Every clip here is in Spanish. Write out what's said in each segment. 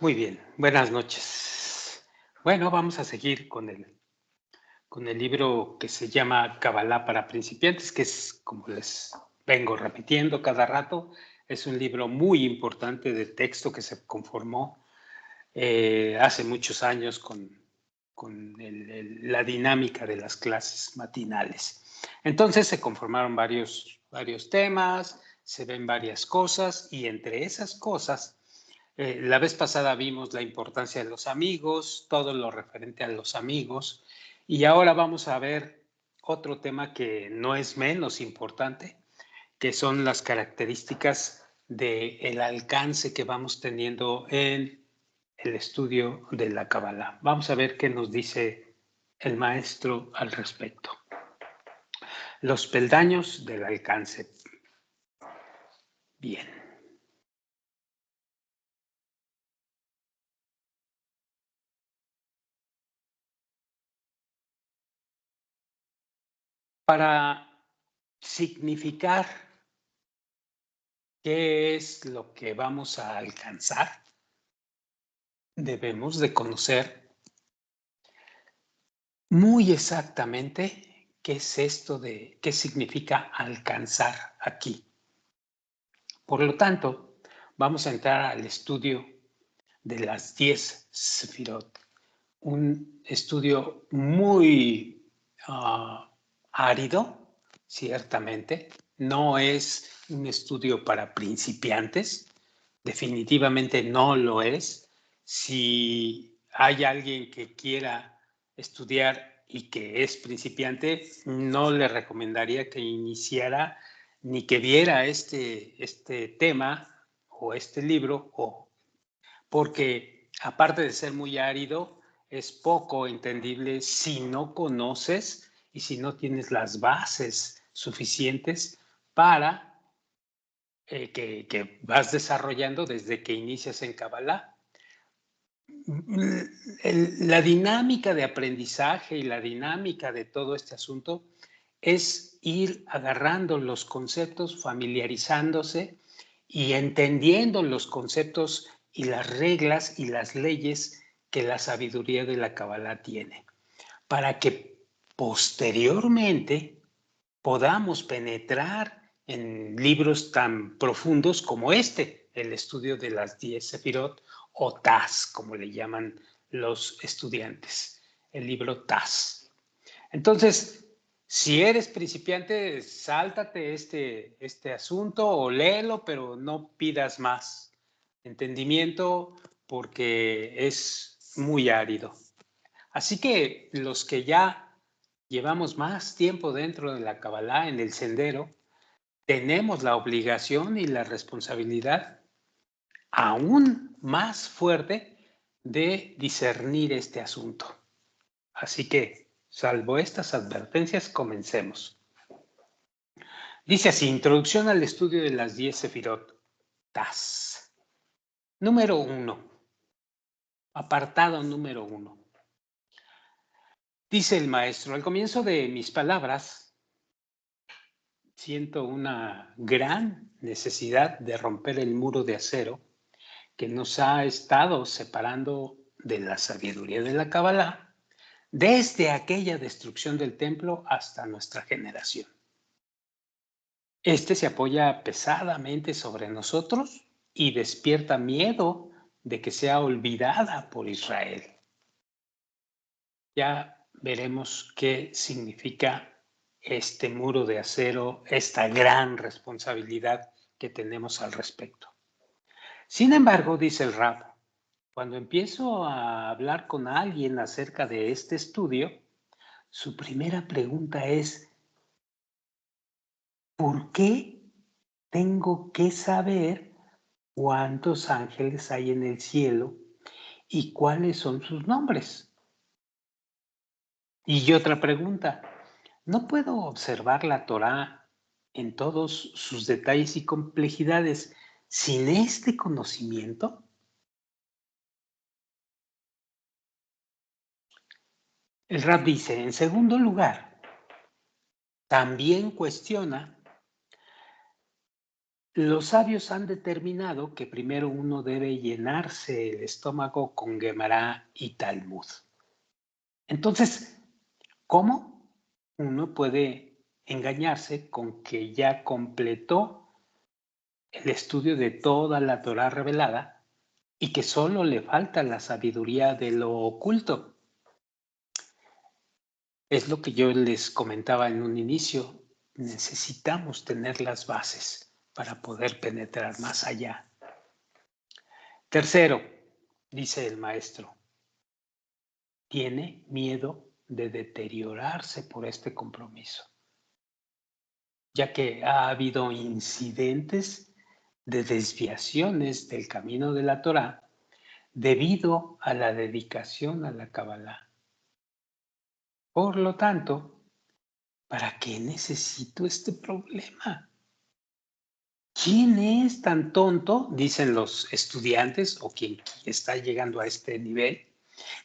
Muy bien, buenas noches. Bueno, vamos a seguir con el libro que se llama Kabbalah para principiantes, que es, como les vengo repitiendo cada rato, es un libro muy importante de texto que se conformó hace muchos años con la dinámica de las clases matinales. Entonces se conformaron varios temas, se ven varias cosas y entre esas cosas la vez pasada vimos la importancia de los amigos, todo lo referente a los amigos, y ahora vamos a ver otro tema que no es menos importante, que son las características del alcance que vamos teniendo en el estudio de la Kabbalah. Vamos a ver qué nos dice el maestro al respecto. Los peldaños del alcance. Bien. Para significar qué es lo que vamos a alcanzar, debemos de conocer muy exactamente qué es esto de qué significa alcanzar aquí. Por lo tanto, vamos a entrar al estudio de las 10 Sefirot, un estudio muy árido, ciertamente. No es un estudio para principiantes, definitivamente no lo es. Si hay alguien que quiera estudiar y que es principiante, no le recomendaría que iniciara ni que viera este tema o este libro, porque aparte de ser muy árido, es poco entendible si no conoces y si no tienes las bases suficientes para que vas desarrollando desde que inicias en Kabbalah. La dinámica de aprendizaje y la dinámica de todo este asunto es ir agarrando los conceptos, familiarizándose y entendiendo los conceptos y las reglas y las leyes que la sabiduría de la Kabbalah tiene, para que posteriormente podamos penetrar en libros tan profundos como este, el estudio de las 10 Sefirot, o TAS, como le llaman los estudiantes, el libro TAS. Entonces, si eres principiante, sáltate este asunto o léelo, pero no pidas más entendimiento porque es muy árido. Así que los que ya llevamos más tiempo dentro de la Kabbalah, en el sendero, tenemos la obligación y la responsabilidad aún más fuerte de discernir este asunto. Así que, salvo estas advertencias, comencemos. Dice así, introducción al estudio de las 10 Sefirot, TAS. Número 1, apartado número 1. Dice el maestro, al comienzo de mis palabras, siento una gran necesidad de romper el muro de acero que nos ha estado separando de la sabiduría de la Kabbalah desde aquella destrucción del templo hasta nuestra generación. Este se apoya pesadamente sobre nosotros y despierta miedo de que sea olvidada por Israel. Ya veremos qué significa este muro de acero, esta gran responsabilidad que tenemos al respecto. Sin embargo, dice el Rab, cuando empiezo a hablar con alguien acerca de este estudio, su primera pregunta es, ¿por qué tengo que saber cuántos ángeles hay en el cielo y cuáles son sus nombres? Y otra pregunta, ¿no puedo observar la Torá en todos sus detalles y complejidades sin este conocimiento? El Rab dice, en segundo lugar, también cuestiona Los sabios han determinado que primero uno debe llenarse el estómago con Gemara y Talmud. Entonces, ¿cómo uno puede engañarse con que ya completó el estudio de toda la Torá revelada y que solo le falta la sabiduría de lo oculto? Es lo que yo les comentaba en un inicio. Necesitamos tener las bases para poder penetrar más allá. Tercero, dice el maestro, tiene miedo de deteriorarse por este compromiso, ya que ha habido incidentes de desviaciones del camino de la Torá debido a la dedicación a la Kabbalah. Por lo tanto, ¿para qué necesito este problema? ¿Quién es tan tonto? Dicen los estudiantes o quien está llegando a este nivel.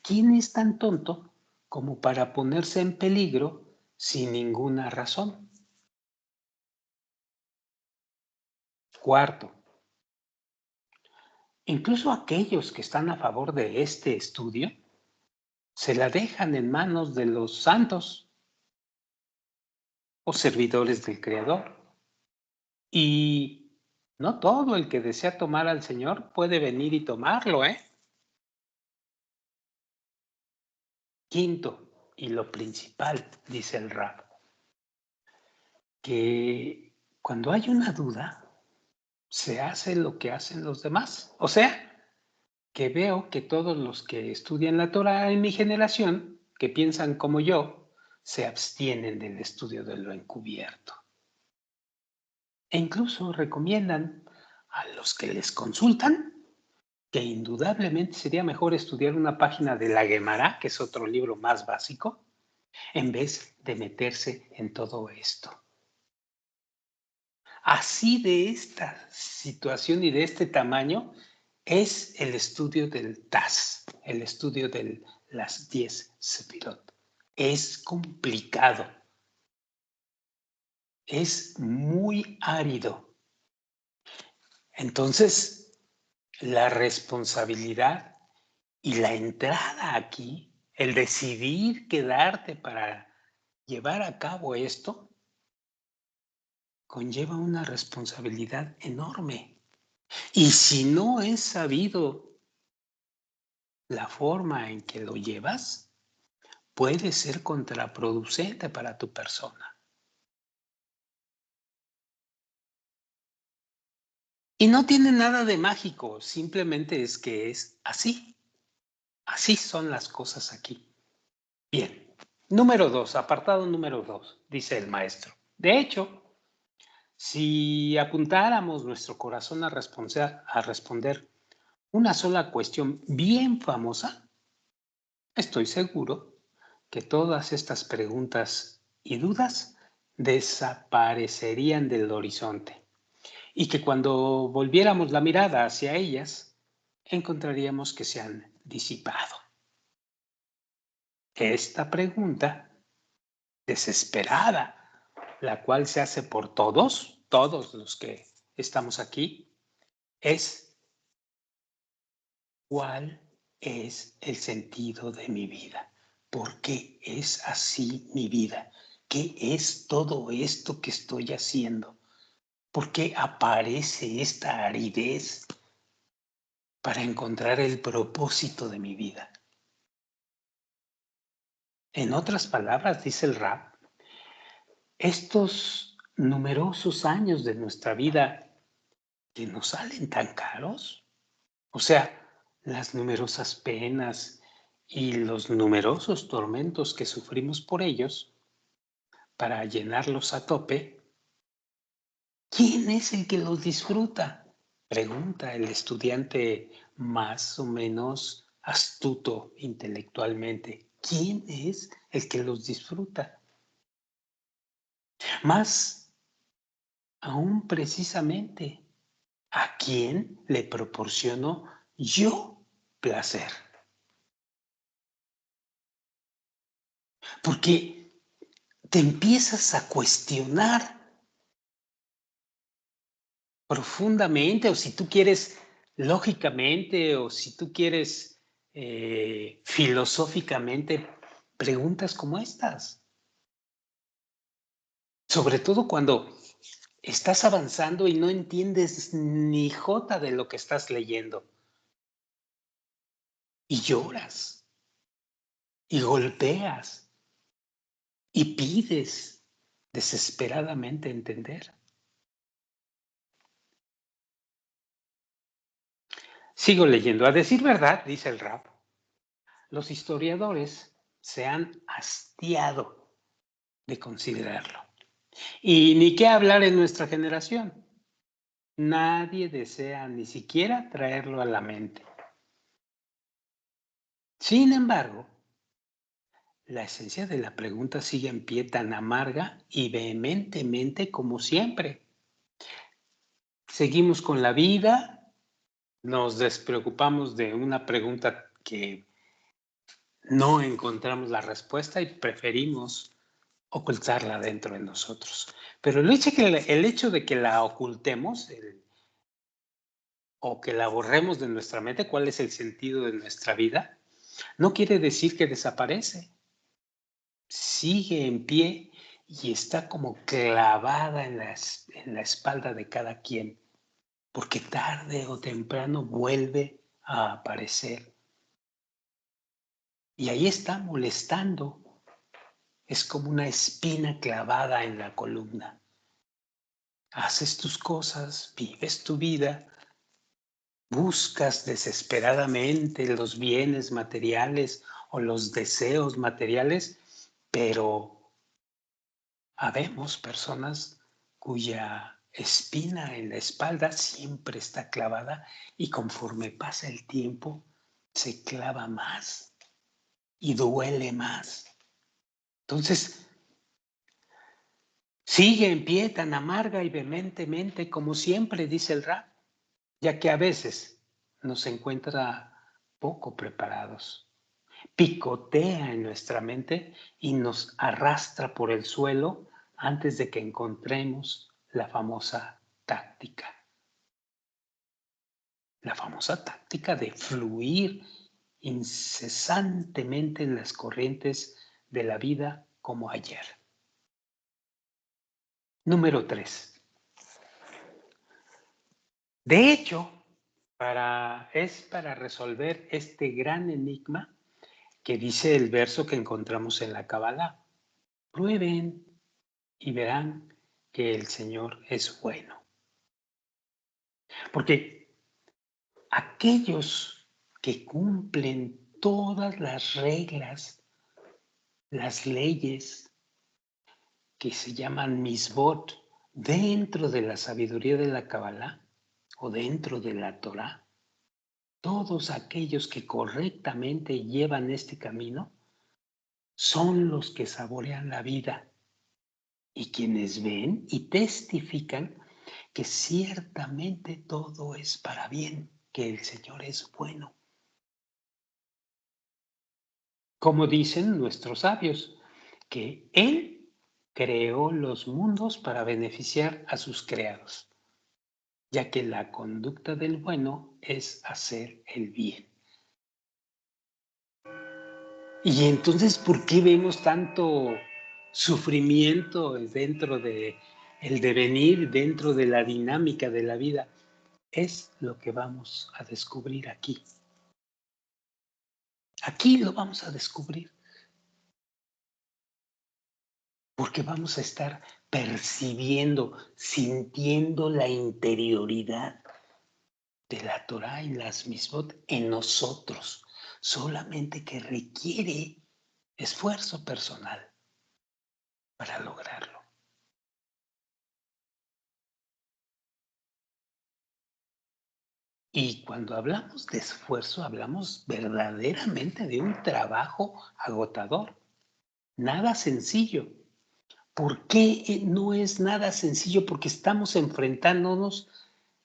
¿Quién es tan tonto como para ponerse en peligro sin ninguna razón? Cuarto, incluso aquellos que están a favor de este estudio se la dejan en manos de los santos o servidores del Creador. Y no todo el que desea tomar al Señor puede venir y tomarlo, ¿eh? Quinto, y lo principal, dice el Rab, que cuando hay una duda, se hace lo que hacen los demás. O sea, que veo que todos los que estudian la Torah en mi generación, que piensan como yo, se abstienen del estudio de lo encubierto. E incluso recomiendan a los que les consultan que indudablemente sería mejor estudiar una página de la Gemara, que es otro libro más básico, en vez de meterse en todo esto. Así de esta situación y de este tamaño es el estudio del TAS, el estudio de las 10 Sefirot. Es complicado, es muy árido. Entonces, la responsabilidad y la entrada aquí, el decidir quedarte para llevar a cabo esto, conlleva una responsabilidad enorme. Y si no es sabido la forma en que lo llevas, puede ser contraproducente para tu persona. Y no tiene nada de mágico, simplemente es que es así. Así son las cosas aquí. Bien. Número 2, apartado número 2, dice el maestro. De hecho, si apuntáramos nuestro corazón a responder una sola cuestión bien famosa, estoy seguro que todas estas preguntas y dudas desaparecerían del horizonte y que cuando volviéramos la mirada hacia ellas, encontraríamos que se han disipado. Esta pregunta desesperada, la cual se hace por todos los que estamos aquí, es: ¿cuál es el sentido de mi vida? ¿Por qué es así mi vida? ¿Qué es todo esto que estoy haciendo? ¿Por qué aparece esta aridez para encontrar el propósito de mi vida? En otras palabras, dice el Rab, estos numerosos años de nuestra vida que nos salen tan caros, o sea, las numerosas penas y los numerosos tormentos que sufrimos por ellos, para llenarlos a tope, ¿quién es el que los disfruta? Pregunta el estudiante más o menos astuto intelectualmente. ¿Quién es el que los disfruta? Más aún precisamente, ¿a quién le proporciono yo placer? Porque te empiezas a cuestionar profundamente, o si tú quieres lógicamente, o si tú quieres filosóficamente, preguntas como estas. Sobre todo cuando estás avanzando y no entiendes ni jota de lo que estás leyendo. Y lloras, y golpeas, y pides desesperadamente entender. Sigo leyendo. A decir verdad, dice el rap, los historiadores se han hastiado de considerarlo. Y ni qué hablar en nuestra generación. Nadie desea ni siquiera traerlo a la mente. Sin embargo, la esencia de la pregunta sigue en pie tan amarga y vehementemente como siempre. Seguimos con la vida, nos despreocupamos de una pregunta que no encontramos la respuesta y preferimos ocultarla dentro de nosotros. Pero el hecho de que la ocultemos o que la borremos de nuestra mente, cuál es el sentido de nuestra vida, no quiere decir que desaparece. Sigue en pie y está como clavada en la espalda de cada quien, porque tarde o temprano vuelve a aparecer. Y ahí está molestando. Es como una espina clavada en la columna. Haces tus cosas, vives tu vida, buscas desesperadamente los bienes materiales o los deseos materiales, pero habemos personas cuya espina en la espalda siempre está clavada y conforme pasa el tiempo se clava más y duele más. Entonces, sigue en pie tan amarga y vehementemente como siempre, dice el rap, ya que a veces nos encuentra poco preparados. Picotea en nuestra mente y nos arrastra por el suelo antes de que encontremos la famosa táctica. La famosa táctica de fluir incesantemente en las corrientes de la vida como ayer. Número 3. De hecho, es para resolver este gran enigma que dice el verso que encontramos en la Cábala. Prueben y verán que el Señor es bueno. Porque aquellos que cumplen todas las reglas, las leyes que se llaman misbot dentro de la sabiduría de la Kabbalah o dentro de la Torah, todos aquellos que correctamente llevan este camino son los que saborean la vida y quienes ven y testifican que ciertamente todo es para bien, que el Señor es bueno. Como dicen nuestros sabios, que Él creó los mundos para beneficiar a sus creados, ya que la conducta del bueno es hacer el bien. Y entonces, ¿por qué vemos tanto sufrimiento dentro de el devenir, dentro de la dinámica de la vida? Es lo que vamos a descubrir aquí. Aquí lo vamos a descubrir, porque vamos a estar percibiendo, sintiendo la interioridad de la Torah y las mismot en nosotros, solamente que requiere esfuerzo personal para lograrlo. Y cuando hablamos de esfuerzo, hablamos verdaderamente de un trabajo agotador, nada sencillo. ¿Por qué no es nada sencillo? Porque estamos enfrentándonos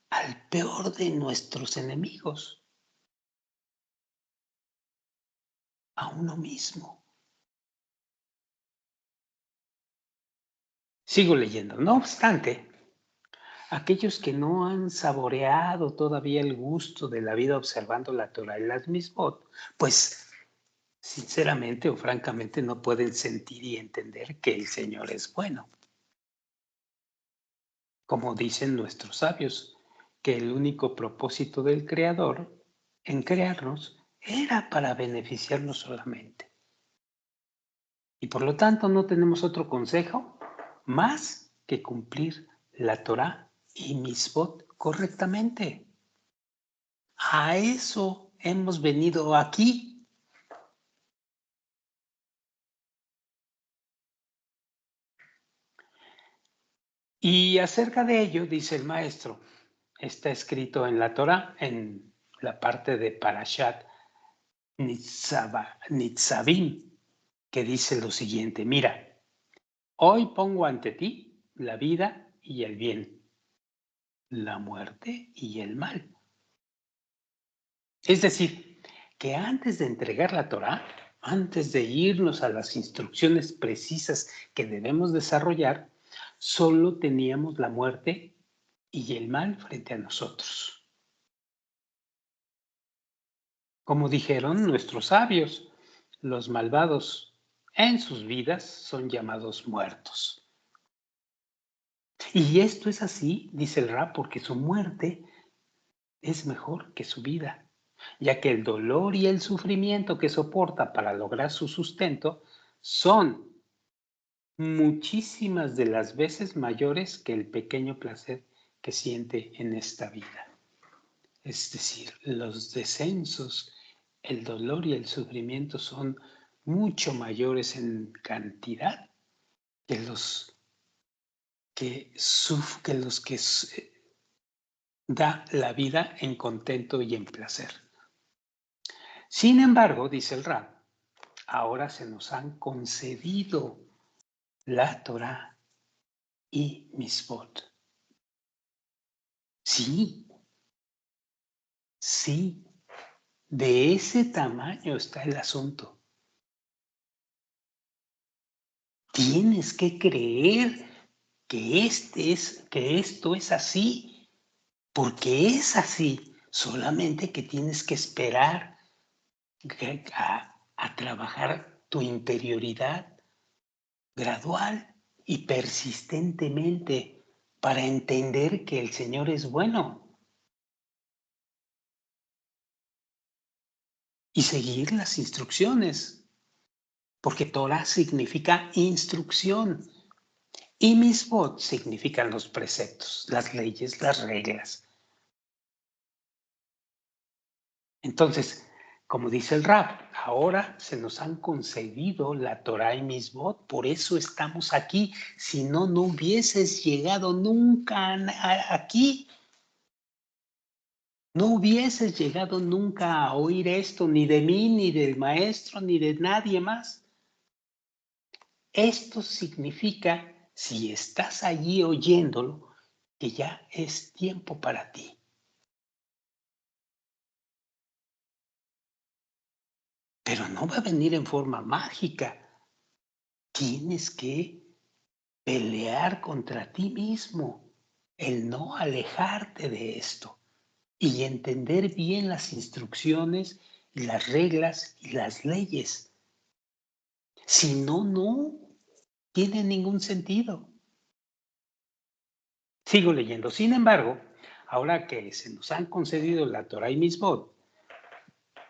al peor de nuestros enemigos, a uno mismo. Sigo leyendo. No obstante, Aquellos que no han saboreado todavía el gusto de la vida observando la Torah y las Misbot, pues sinceramente o francamente no pueden sentir y entender que el Señor es bueno. Como dicen nuestros sabios, que el único propósito del Creador en crearnos era para beneficiarnos solamente. Y por lo tanto no tenemos otro consejo más que cumplir la Torah y Misbot correctamente. A eso hemos venido aquí. Y acerca de ello, dice el maestro, está escrito en la Torah, en la parte de Parashat Nitzavim, que dice lo siguiente: mira, hoy pongo ante ti la vida y el bien, la muerte y el mal. Es decir, que antes de entregar la Torah, antes de irnos a las instrucciones precisas que debemos desarrollar, solo teníamos la muerte y el mal frente a nosotros. Como dijeron nuestros sabios, los malvados en sus vidas son llamados muertos. Y esto es así, dice el Rab, porque su muerte es mejor que su vida, ya que el dolor y el sufrimiento que soporta para lograr su sustento son muchísimas de las veces mayores que el pequeño placer que siente en esta vida. Es decir, los descensos, el dolor y el sufrimiento son mucho mayores en cantidad que los que da la vida en contento y en placer. Sin embargo, dice el Rab, ahora se nos han concedido la Torah y Misbot. Sí, sí, de ese tamaño está el asunto. Tienes que creer que esto es así, porque es así, solamente que tienes que esperar a trabajar tu interioridad gradual y persistentemente para entender que el Señor es bueno y seguir las instrucciones, porque Torah significa instrucción y Misbot significan los preceptos, las leyes, las reglas. Entonces, como dice el Rab, ahora se nos han concedido la Torah y Misbot, por eso estamos aquí. Si no, no hubieses llegado nunca aquí. No hubieses llegado nunca a oír esto, ni de mí, ni del maestro, ni de nadie más. Esto significa, si estás allí oyéndolo, que ya es tiempo para ti. Pero no va a venir en forma mágica. Tienes que pelear contra ti mismo, el no alejarte de esto y entender bien las instrucciones y las reglas y las leyes. Si no, no tiene ningún sentido. Sigo leyendo. Sin embargo, ahora que se nos han concedido la Torah y Misbot,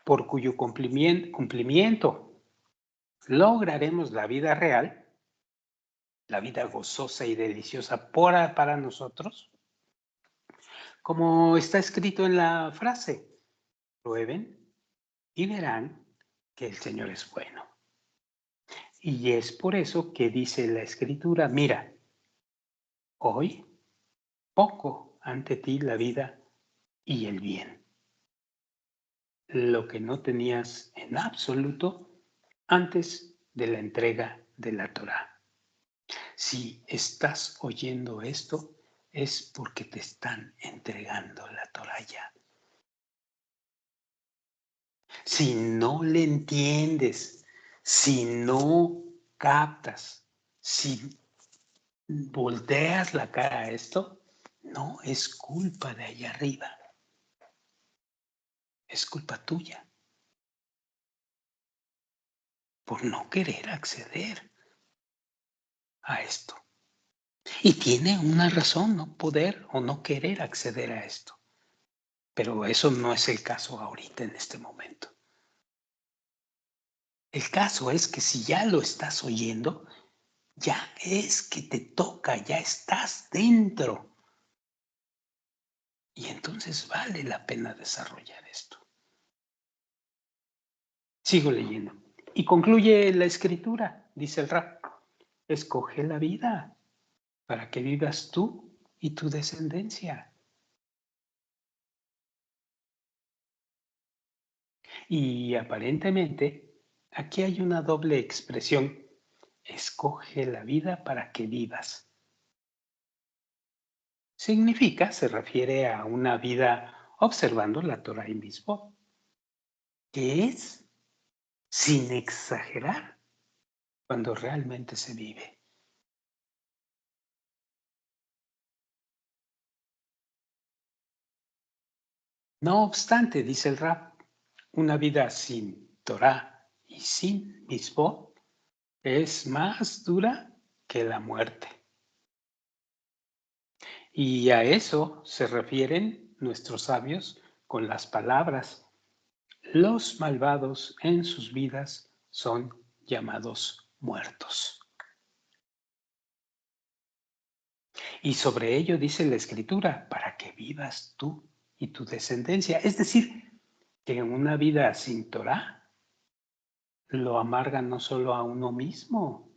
por cuyo cumplimiento lograremos la vida real, la vida gozosa y deliciosa para nosotros, como está escrito en la frase, prueben y verán que el Señor es bueno. Y es por eso que dice la Escritura, mira, hoy pongo ante ti la vida y el bien, lo que no tenías en absoluto antes de la entrega de la Torá. Si estás oyendo esto, es porque te están entregando la Torá ya. Si no le entiendes, si no captas, si volteas la cara a esto, No es culpa de allá arriba, es culpa tuya por no querer acceder a esto. Y tiene una razón no poder o no querer acceder a esto, pero eso no es el caso ahorita en este momento. El caso es que si ya lo estás oyendo, ya es que te toca, ya estás dentro. Y entonces vale la pena desarrollar esto. Sigo leyendo. Y concluye la escritura, dice el rap. Escoge la vida para que vivas tú y tu descendencia. Y aparentemente, aquí hay una doble expresión. Escoge la vida para que vivas. Significa, se refiere a una vida observando la Torah y Mitzvot, que es sin exagerar cuando realmente se vive. No obstante, dice el rap, una vida sin Torah y sin Mitzvot es más dura que la muerte. Y a eso se refieren nuestros sabios con las palabras: los malvados en sus vidas son llamados muertos. Y sobre ello dice la Escritura, para que vivas tú y tu descendencia. Es decir, que una vida sin Torah lo amarga no solo a uno mismo,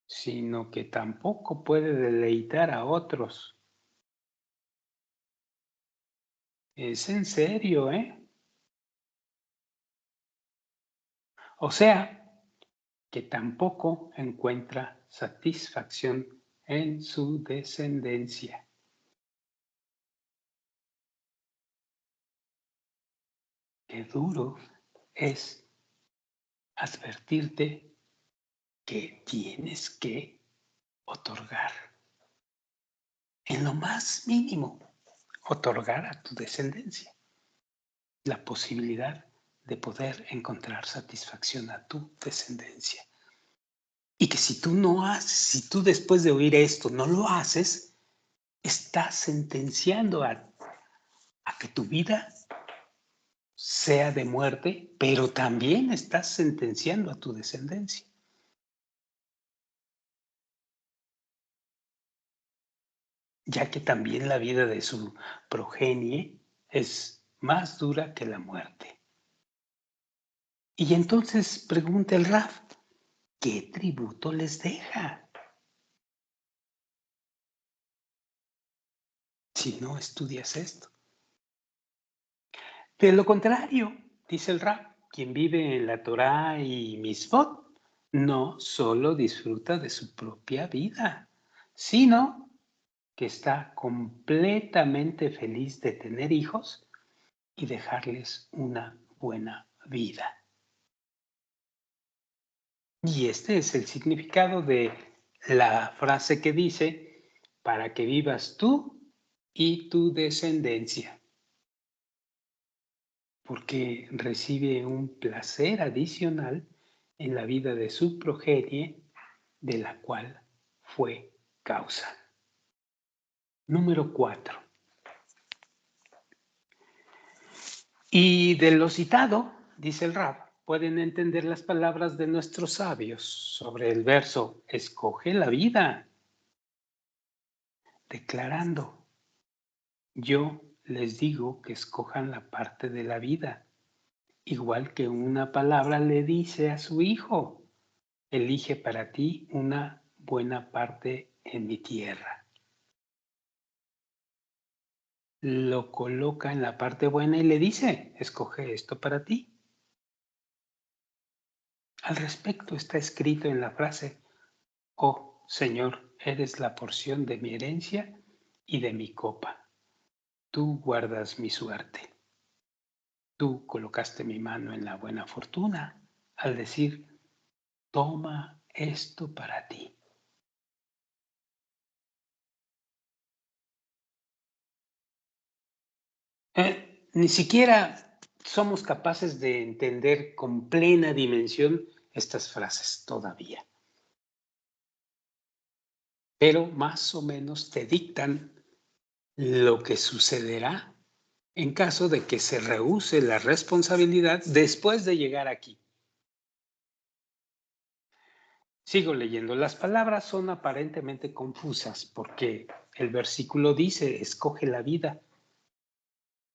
sino que tampoco puede deleitar a otros. Es en serio, ¿eh? O sea, que tampoco encuentra satisfacción en su descendencia. Qué duro es advertirte que tienes que otorgar, en lo más mínimo, otorgar a tu descendencia la posibilidad de poder encontrar satisfacción a tu descendencia. Y que si tú no haces, si tú después de oír esto no lo haces, estás sentenciando a que tu vida sea de muerte, pero también estás sentenciando a tu descendencia, ya que también la vida de su progenie es más dura que la muerte. Y entonces pregunta el Raf, ¿qué tributo les deja si no estudias esto? De lo contrario, dice el Raf, quien vive en la Torá y Misfot no solo disfruta de su propia vida, sino que está completamente feliz de tener hijos y dejarles una buena vida. Y este es el significado de la frase que dice, para que vivas tú y tu descendencia, porque recibe un placer adicional en la vida de su progenie, de la cual fue causa. Número 4. Y de lo citado, dice el Rab, pueden entender las palabras de nuestros sabios sobre el verso, escoge la vida, declarando, yo les digo que escojan la parte de la vida, igual que una palabra le dice a su hijo, elige para ti una buena parte en mi tierra. Lo coloca en la parte buena y le dice, escoge esto para ti. Al respecto está escrito en la frase, oh Señor, eres la porción de mi herencia y de mi copa. Tú guardas mi suerte. Tú colocaste mi mano en la buena fortuna al decir, toma esto para ti. Ni siquiera somos capaces de entender con plena dimensión estas frases todavía, pero más o menos te dictan lo que sucederá en caso de que se rehúse la responsabilidad después de llegar aquí. Sigo leyendo. Las palabras son aparentemente confusas porque el versículo dice, escoge la vida,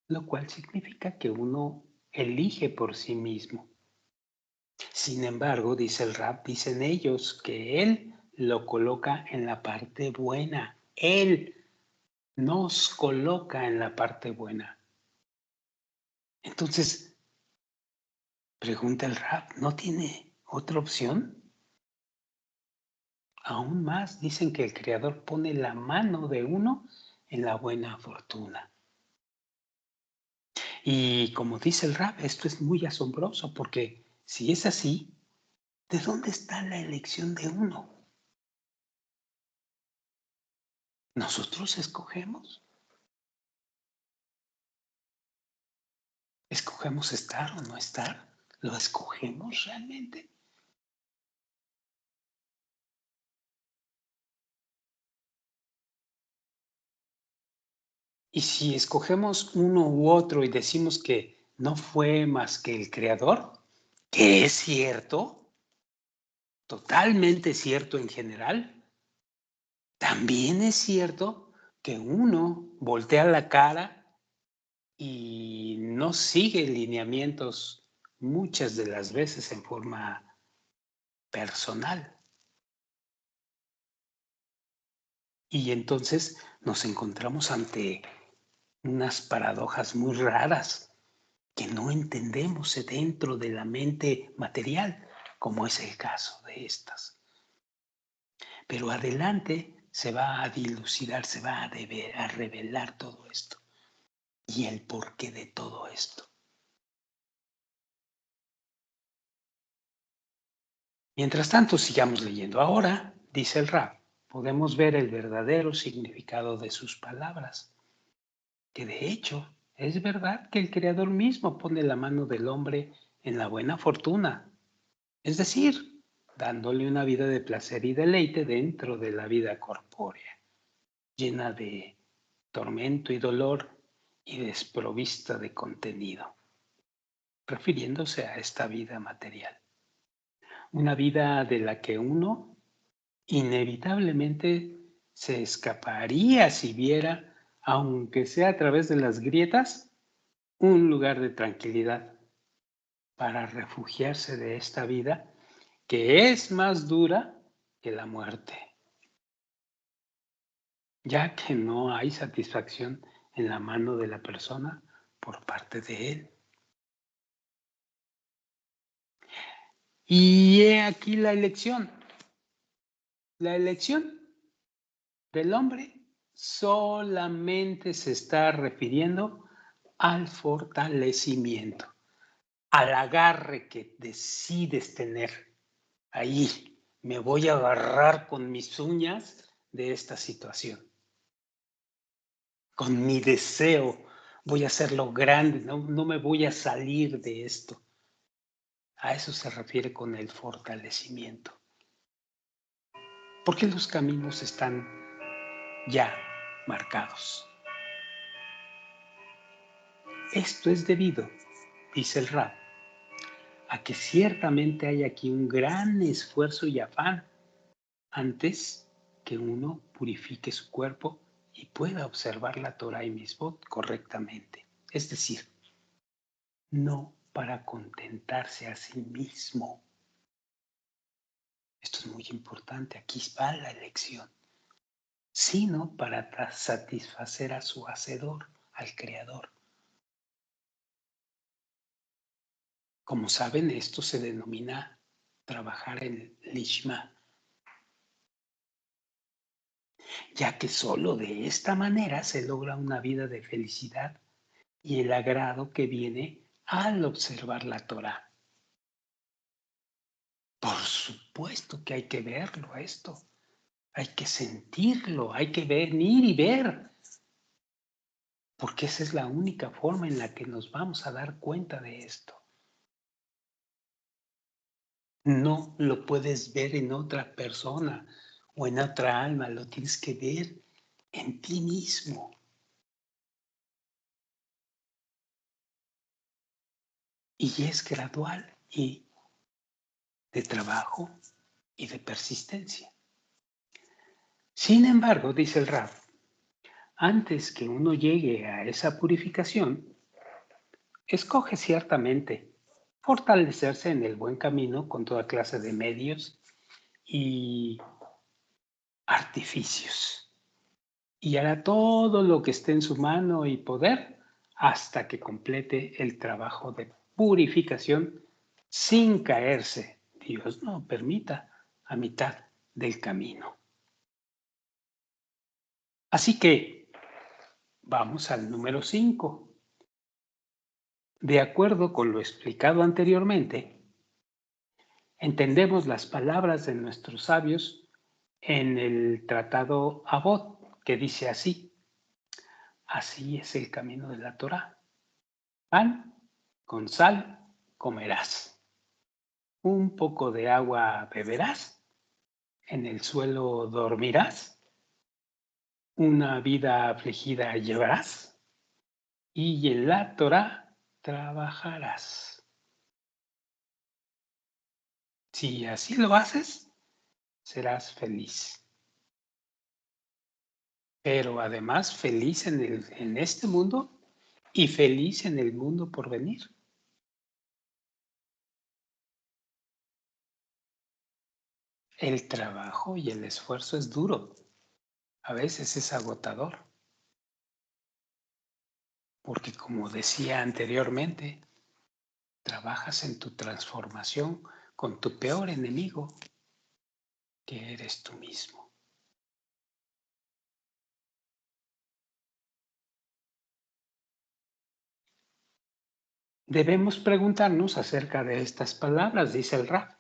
lo cual significa que uno elige por sí mismo. Sin embargo, dice el rap, dicen ellos que Él lo coloca en la parte buena. Él nos coloca en la parte buena. Entonces, pregunta el rap, ¿no tiene otra opción? Aún más, dicen que el Creador pone la mano de uno en la buena fortuna. Y como dice el rap, esto es muy asombroso porque si es así, ¿de dónde está la elección de uno? ¿Nosotros escogemos? ¿Escogemos estar o no estar? ¿Lo escogemos realmente? Y si escogemos uno u otro y decimos que no fue más que el Creador, que es cierto, totalmente cierto en general, también es cierto que uno voltea la cara y no sigue lineamientos muchas de las veces en forma personal. Y entonces nos encontramos ante unas paradojas muy raras que no entendemos dentro de la mente material, como es el caso de estas. Pero adelante se va a dilucidar, se va a revelar todo esto y el porqué de todo esto. Mientras tanto, sigamos leyendo. Ahora, dice el rap, podemos ver el verdadero significado de sus palabras, que de hecho es verdad que el Creador mismo pone la mano del hombre en la buena fortuna, es decir, dándole una vida de placer y deleite dentro de la vida corpórea, llena de tormento y dolor y desprovista de contenido, refiriéndose a esta vida material. Una vida de la que uno inevitablemente se escaparía si viera, aunque sea a través de las grietas, un lugar de tranquilidad para refugiarse de esta vida que es más dura que la muerte, ya que no hay satisfacción en la mano de la persona por parte de él. Y he aquí la elección. La elección del hombre solamente se está refiriendo al fortalecimiento, al agarre que decides tener. Ahí me voy a agarrar con mis uñas de esta situación. Con mi deseo voy a hacerlo grande, no me voy a salir de esto. A eso se refiere con el fortalecimiento. Porque los caminos están ya marcados. Esto es debido, dice el rap, a que ciertamente hay aquí un gran esfuerzo y afán antes que uno purifique su cuerpo y pueda observar la Torah y Misbot correctamente. Es decir, no para contentarse a sí mismo. Esto es muy importante, aquí va la elección, sino para satisfacer a su hacedor, al Creador. Como saben, esto se denomina trabajar en Lishma, ya que solo de esta manera se logra una vida de felicidad y el agrado que viene al observar la Torah. Por supuesto que hay que verlo esto, hay que sentirlo, hay que venir y ver porque esa es la única forma en la que nos vamos a dar cuenta de esto. No lo puedes ver en otra persona o en otra alma, lo tienes que ver en ti mismo. Y es gradual y de trabajo y de persistencia. Sin embargo, dice el Rab, antes que uno llegue a esa purificación, escoge ciertamente fortalecerse en el buen camino con toda clase de medios y artificios. Y hará todo lo que esté en su mano y poder hasta que complete el trabajo de purificación sin caerse. Dios no permita a mitad del camino. Así que vamos al número 5. De acuerdo con lo explicado anteriormente, entendemos las palabras de nuestros sabios en el tratado Avot, que dice así: así es el camino de la Torá. Pan con sal comerás, un poco de agua beberás, en el suelo dormirás, una vida afligida llevarás y en la Torá trabajarás. Si así lo haces, serás feliz. Pero además feliz en este mundo y feliz en el mundo por venir. El trabajo y el esfuerzo es duro, a veces es agotador, porque como decía anteriormente, trabajas en tu transformación con tu peor enemigo, que eres tú mismo. Debemos preguntarnos acerca de estas palabras, dice el Rab.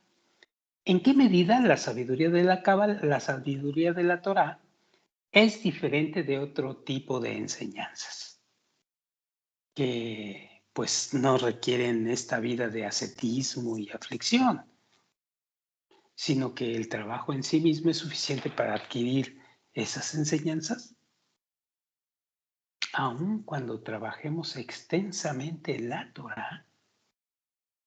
¿En qué medida la sabiduría de la Cábala, la sabiduría de la Torá, es diferente de otro tipo de enseñanzas que pues no requieren esta vida de ascetismo y aflicción, sino que el trabajo en sí mismo es suficiente para adquirir esas enseñanzas? Aun cuando trabajemos extensamente en la Torá,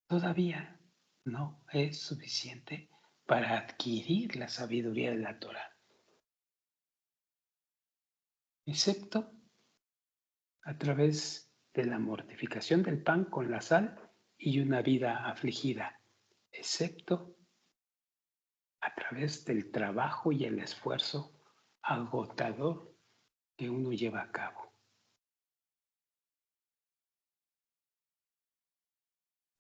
todavía no es suficiente para adquirir la sabiduría de la Torá, excepto a través de la mortificación del pan con la sal y una vida afligida, excepto a través del trabajo y el esfuerzo agotador que uno lleva a cabo.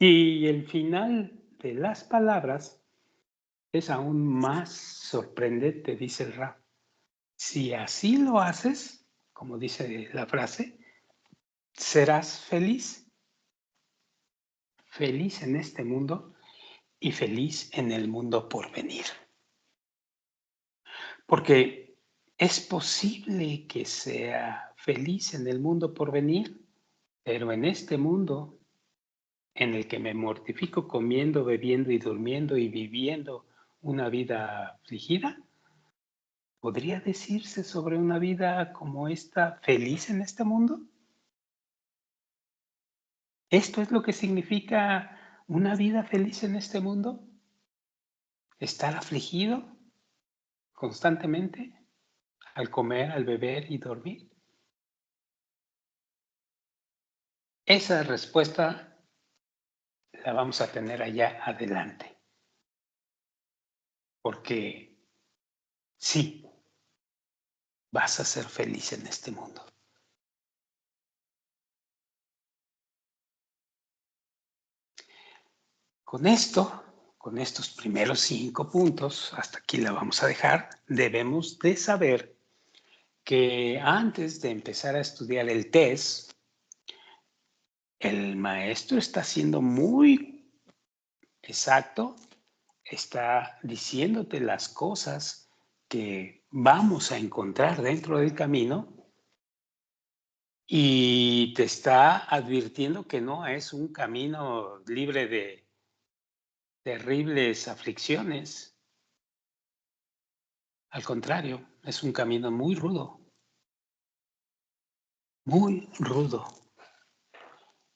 Y el final de las palabras es aún más sorprendente, dice el Rab. Si así lo haces, como dice la frase, serás feliz, feliz en este mundo y feliz en el mundo por venir. Porque es posible que sea feliz en el mundo por venir, pero en este mundo en el que me mortifico comiendo, bebiendo y durmiendo y viviendo una vida afligida, ¿podría decirse sobre una vida como esta feliz en este mundo? ¿Esto es lo que significa una vida feliz en este mundo? ¿Estar afligido constantemente al comer, al beber y dormir? Esa respuesta la vamos a tener allá adelante, porque sí, vas a ser feliz en este mundo. Con esto, con estos primeros 5 puntos, hasta aquí la vamos a dejar, debemos de saber que antes de empezar a estudiar el test, el maestro está siendo muy exacto, está diciéndote las cosas que vamos a encontrar dentro del camino Y te está advirtiendo que no es un camino libre de terribles aflicciones. Al contrario, es un camino muy rudo, muy rudo.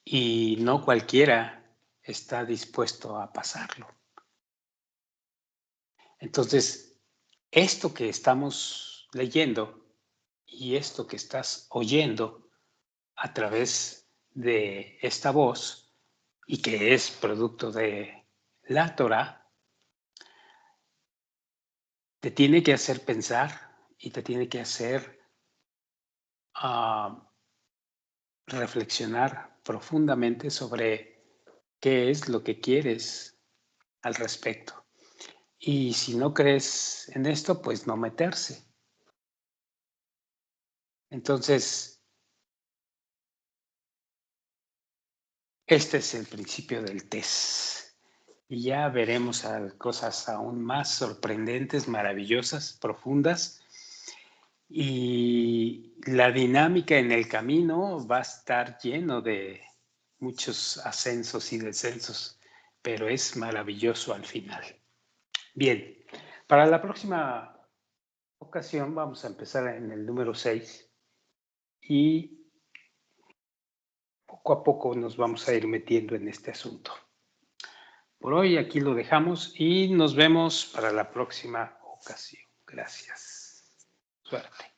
Y no cualquiera está dispuesto a pasarlo. Entonces, esto que estamos leyendo y esto que estás oyendo a través de esta voz y que es producto de la Torah, te tiene que hacer pensar y te tiene que hacer reflexionar profundamente sobre qué es lo que quieres al respecto. Y si no crees en esto, pues no meterse. Entonces, este es el principio del test. Y ya veremos cosas aún más sorprendentes, maravillosas, profundas. Y la dinámica en el camino va a estar lleno de muchos ascensos y descensos, pero es maravilloso al final. Bien, para la próxima ocasión vamos a empezar en el número 6 y poco a poco nos vamos a ir metiendo en este asunto. Por hoy aquí lo dejamos y nos vemos para la próxima ocasión. Gracias. Suerte.